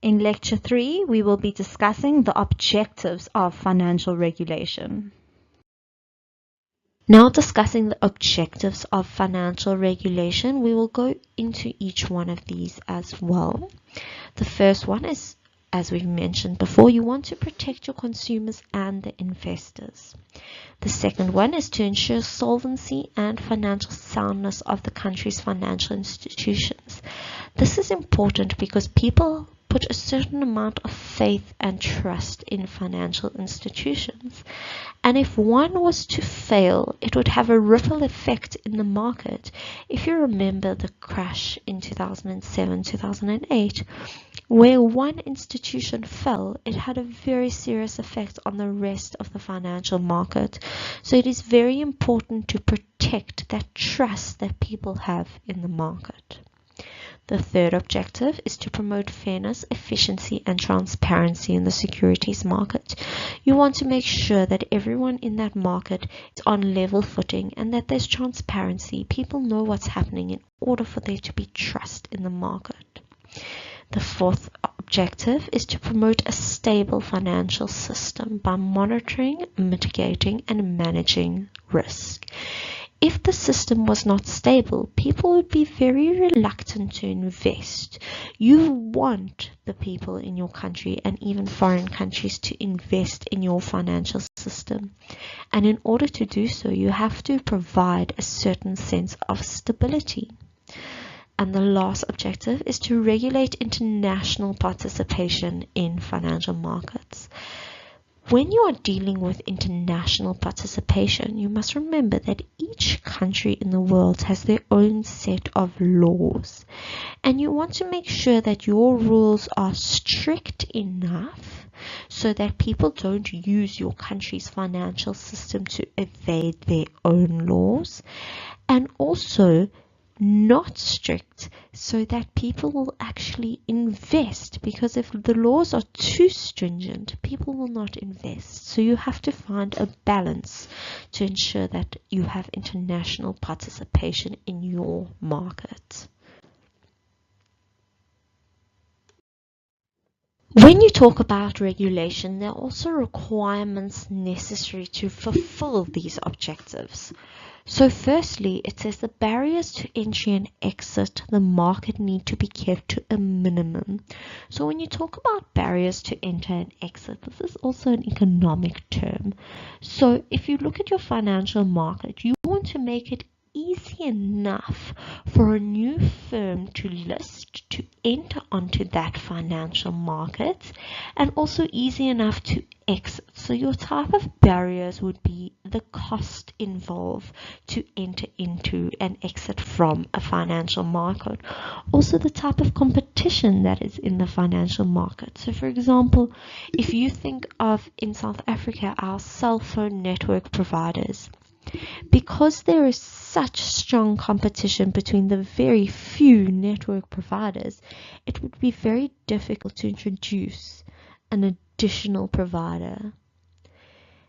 In Lecture 3, we will be discussing the objectives of financial regulation. Now discussing the objectives of financial regulation, we will go into each one of these as well. The first one is, as we've mentioned before, you want to protect your consumers and the investors. The second one is to ensure solvency and financial soundness of the country's financial institutions. This is important because people put a certain amount of faith and trust in financial institutions. And if one was to fail, it would have a ripple effect in the market. If you remember the crash in 2007-2008, where one institution fell, it had a very serious effect on the rest of the financial market. So it is very important to protect that trust that people have in the market. The third objective is to promote fairness, efficiency, and transparency in the securities market. You want to make sure that everyone in that market is on level footing and that there's transparency. People know what's happening in order for there to be trust in the market. The fourth objective is to promote a stable financial system by monitoring, mitigating, and managing risk. If the system was not stable, people would be very reluctant to invest. You want the people in your country and even foreign countries to invest in your financial system. And in order to do so, you have to provide a certain sense of stability. And the last objective is to regulate international participation in financial markets. When you are dealing with international participation, you must remember that each country in the world has their own set of laws. And you want to make sure that your rules are strict enough so that people don't use your country's financial system to evade their own laws. And also not strict so that people will actually invest, because if the laws are too stringent, people will not invest. So you have to find a balance to ensure that you have international participation in your market. When you talk about regulation, there are also requirements necessary to fulfill these objectives. So firstly, it says the barriers to entry and exit the market need to be kept to a minimum. So when you talk about barriers to enter and exit, this is also an economic term. So if you look at your financial market, you want to make it easy enough for a new firm to list, to enter onto that financial market, and also easy enough to exit. So your type of barriers would be the cost involved to enter into and exit from a financial market. Also the type of competition that is in the financial market. So for example, if you think of in South Africa, our cell phone network providers, because there is such strong competition between the very few network providers, it would be very difficult to introduce an additional provider.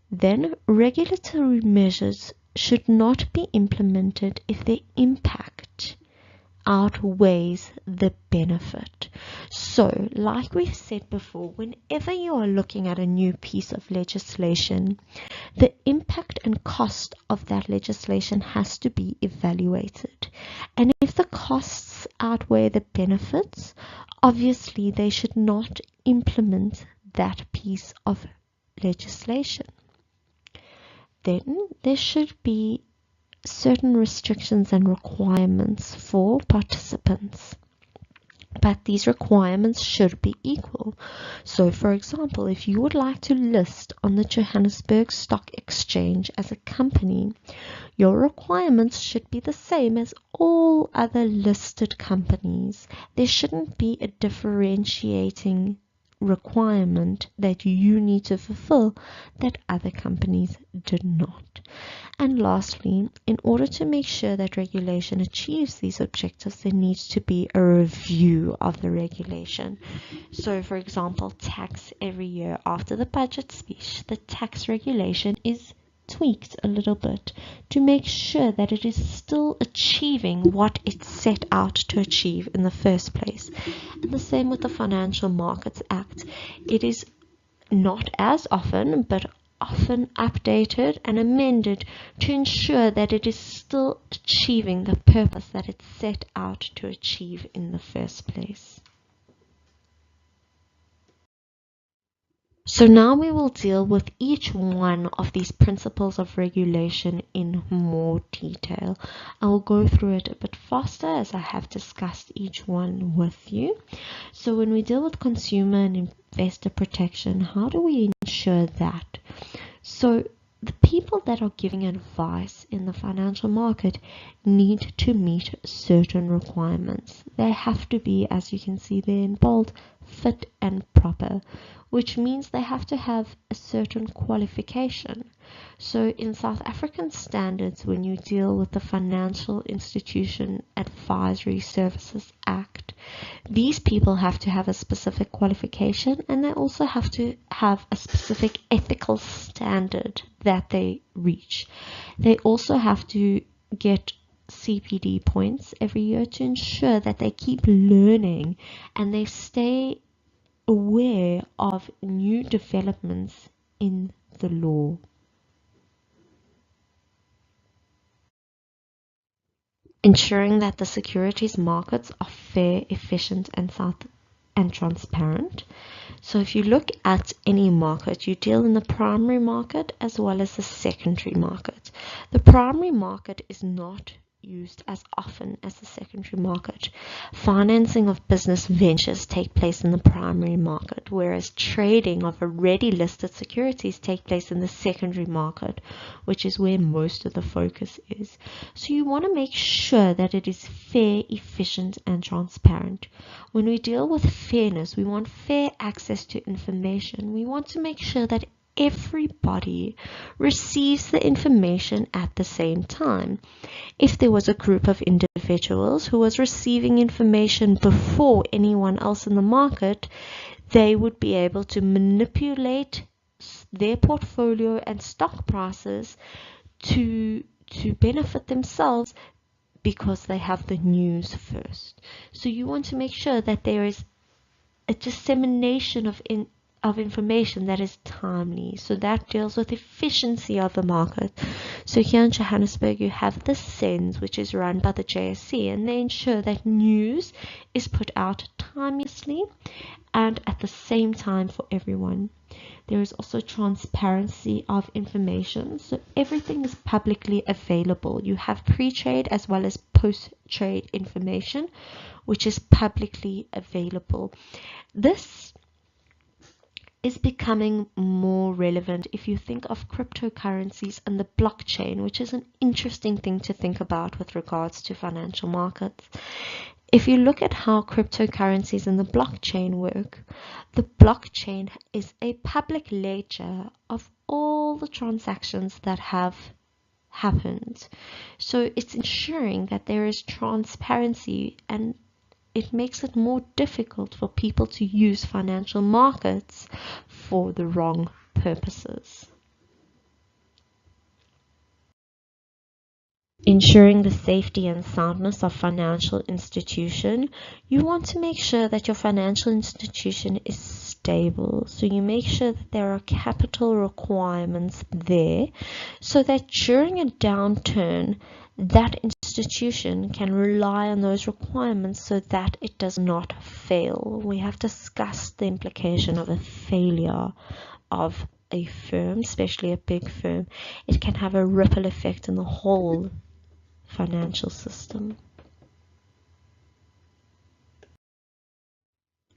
Then, regulatory measures should not be implemented if their impact outweighs the benefit. So, like we've said before, whenever you are looking at a new piece of legislation, the impact and cost of that legislation has to be evaluated. And if the costs outweigh the benefits, obviously they should not implement that piece of legislation. Then there should be certain restrictions and requirements for participants, but these requirements should be equal. So for example, if you would like to list on the Johannesburg Stock Exchange as a company, your requirements should be the same as all other listed companies. There shouldn't be a differentiating requirement that you need to fulfill that other companies did not. And lastly, in order to make sure that regulation achieves these objectives, there needs to be a review of the regulation. So for example, tax every year after the budget speech, the tax regulation is tweaked a little bit to make sure that it is still achieving what it set out to achieve in the first place. And the same with the Financial Markets Act. It is not as often, but often updated and amended to ensure that it is still achieving the purpose that it set out to achieve in the first place. So now we will deal with each one of these principles of regulation in more detail. I will go through it a bit faster as I have discussed each one with you. So when we deal with consumer and investor protection, how do we ensure that? So the people that are giving advice in the financial market need to meet certain requirements. They have to be, as you can see there in bold, fit and proper, which means they have to have a certain qualification. So in South African standards, when you deal with the Financial Institution Advisory Services Act, these people have to have a specific qualification, and they also have to have a specific ethical standard that they reach. They also have to get CPD points every year to ensure that they keep learning and they stay aware of new developments in the law. Ensuring that the securities markets are fair, efficient, and transparent. So if you look at any market, you deal in the primary market as well as the secondary market. The primary market is not used as often as the secondary market. Financing of business ventures take place in the primary market, whereas trading of already listed securities take place in the secondary market, which is where most of the focus is. So you want to make sure that it is fair, efficient, and transparent. When we deal with fairness, we want fair access to information. We want to make sure that everybody receives the information at the same time. If there was a group of individuals who was receiving information before anyone else in the market, they would be able to manipulate their portfolio and stock prices to benefit themselves because they have the news first. So you want to make sure that there is a dissemination of information that is timely. So that deals with efficiency of the market. So here in Johannesburg you have the SENS, which is run by the JSE, and they ensure that news is put out timelessly and at the same time for everyone. There is also transparency of information, so everything is publicly available. You have pre-trade as well as post-trade information, which is publicly available. This is becoming more relevant if you think of cryptocurrencies and the blockchain, which is an interesting thing to think about with regards to financial markets. If you look at how cryptocurrencies and the blockchain work, the blockchain is a public ledger of all the transactions that have happened. So it's ensuring that there is transparency, and it makes it more difficult for people to use financial markets for the wrong purposes. Ensuring the safety and soundness of financial institution, you want to make sure that your financial institution is stable. So you make sure that there are capital requirements there so that during a downturn, that institution can rely on those requirements so that it does not fail. We have discussed the implication of a failure of a firm, especially a big firm. It can have a ripple effect in the whole financial system.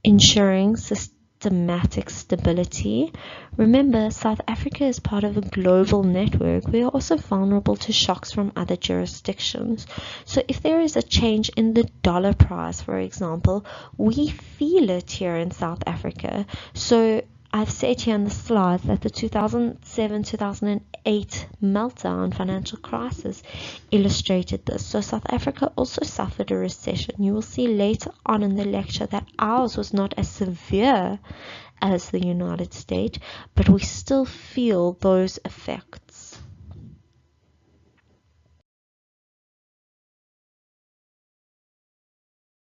Ensuring systematic stability. Remember, South Africa is part of a global network. We are also vulnerable to shocks from other jurisdictions. So if there is a change in the dollar price, for example, we feel it here in South Africa. So I've said here on the slides that the 2007-2008 meltdown financial crisis illustrated this. So South Africa also suffered a recession. You will see later on in the lecture that ours was not as severe as the United States, but we still feel those effects.